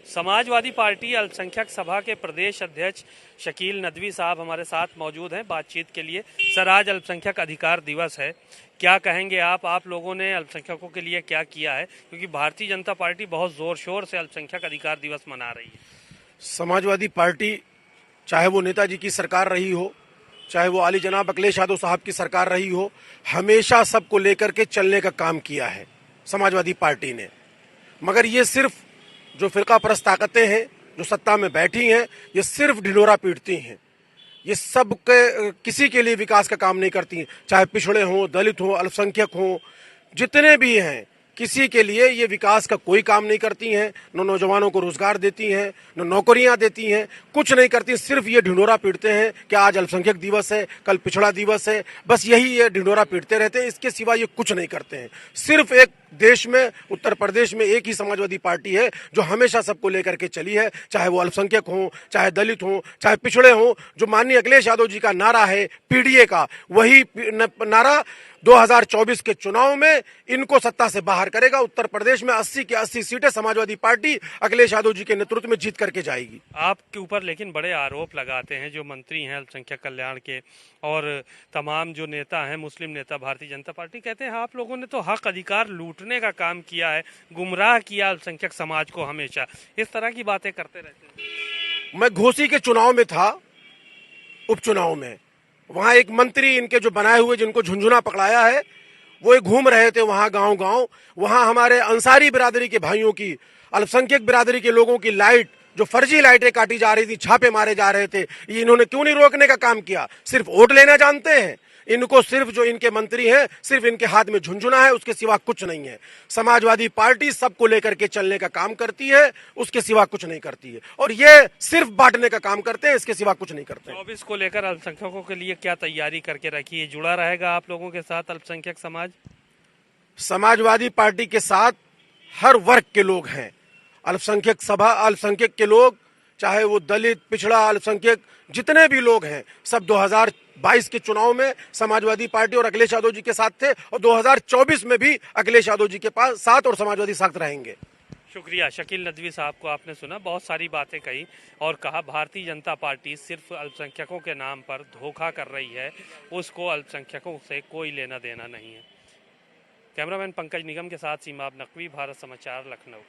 Samajwadi party अल्पसंख्यक सभा के प्रदेश अध्यक्ष शकील नदवी साहब हमारे साथ मौजूद हैं बातचीत के लिए। सर, आज अल्पसंख्यक अधिकार दिवस है, क्या कहेंगे आप लोगों ने अल्पसंख्यकों के लिए क्या किया है, क्योंकि भारतीय जनता पार्टी बहुत जोर शोर से अल्पसंख्यक अधिकार दिवस मना रही है। समाजवादी पार्टी, चाहे वो नेताजी की सरकार रही हो, चाहे वो आली जनाब अखिलेश यादव साहब की सरकार रही हो, हमेशा सबको लेकर के चलने का काम किया है समाजवादी पार्टी ने। मगर ये सिर्फ जो फिरका परस्त ताकतें हैं जो सत्ता में बैठी हैं, ये सिर्फ ढिंढोरा पीटती हैं। ये सब के किसी के लिए विकास का काम नहीं करती हैं, चाहे पिछड़े हों, दलित हों, अल्पसंख्यक हों, जितने भी हैं, किसी के लिए ये विकास का कोई काम नहीं करती हैं। न नौजवानों को रोजगार देती हैं, न नौकरियां देती हैं, कुछ नहीं करती। सिर्फ ये ढिंढोरा पीटते हैं कि आज अल्पसंख्यक दिवस है, कल पिछड़ा दिवस है, बस यही ये ढिंढोरा पीटते रहते हैं। इसके सिवा ये कुछ नहीं करते हैं। सिर्फ एक देश में, उत्तर प्रदेश में एक ही समाजवादी पार्टी है जो हमेशा सबको लेकर के चली है, चाहे वो अल्पसंख्यक हों, चाहे दलित हों, चाहे पिछड़े हों। जो माननीय अखिलेश यादव जी का नारा है पीडीए का, वही नारा 2024 के चुनाव में इनको सत्ता से बाहर करेगा। उत्तर प्रदेश में 80 की 80 सीटें समाजवादी पार्टी अखिलेश यादव जी के नेतृत्व में जीत करके जाएगी। आपके ऊपर लेकिन बड़े आरोप लगाते हैं जो मंत्री हैं अल्पसंख्यक कल्याण के और तमाम जो नेता हैं, मुस्लिम नेता भारतीय जनता पार्टी, कहते हैं आप लोगों ने तो हक अधिकार लूटने का काम किया है, गुमराह किया अल्पसंख्यक समाज को। हमेशा इस तरह की बातें करते रहते हैं। मैं घोसी के चुनाव में था, उपचुनाव में, वहां एक मंत्री इनके जो बनाए हुए जिनको झुंझुना पकड़ाया है, वो घूम रहे थे वहां गांव गांव। वहां हमारे अंसारी बिरादरी के भाइयों की, अल्पसंख्यक बिरादरी के लोगों की लाइट, जो फर्जी लाइटें काटी जा रही थी, छापे मारे जा रहे थे, ये इन्होंने क्यों नहीं रोकने का काम किया? सिर्फ वोट लेना जानते हैं इनको। सिर्फ जो इनके मंत्री हैं, सिर्फ इनके हाथ में झुंझुना है, उसके सिवा कुछ नहीं है। समाजवादी पार्टी सबको लेकर के चलने का काम करती है, उसके सिवा कुछ नहीं करती है। और ये सिर्फ बांटने का काम करते हैं, इसके सिवा कुछ नहीं करते। 24 को लेकर अल्पसंख्यकों के लिए क्या तैयारी करके रखी है? जुड़ा रहेगा आप लोगों के साथ अल्पसंख्यक समाज? समाजवादी पार्टी के साथ हर वर्ग के लोग हैं। अल्पसंख्यक सभा, अल्पसंख्यक के लोग, चाहे वो दलित, पिछड़ा, अल्पसंख्यक, जितने भी लोग हैं, सब 2022 के चुनाव में समाजवादी पार्टी और अखिलेश यादव जी के साथ थे, और 2024 में भी अखिलेश यादव जी के पास साथ और समाजवादी साथ रहेंगे। शुक्रिया। शकील नदवी साहब को आपने सुना, बहुत सारी बातें कही और कहा भारतीय जनता पार्टी सिर्फ अल्पसंख्यकों के नाम पर धोखा कर रही है, उसको अल्पसंख्यकों से कोई लेना देना नहीं है। कैमरामैन पंकज निगम के साथ सीमा नकवी, भारत समाचार, लखनऊ।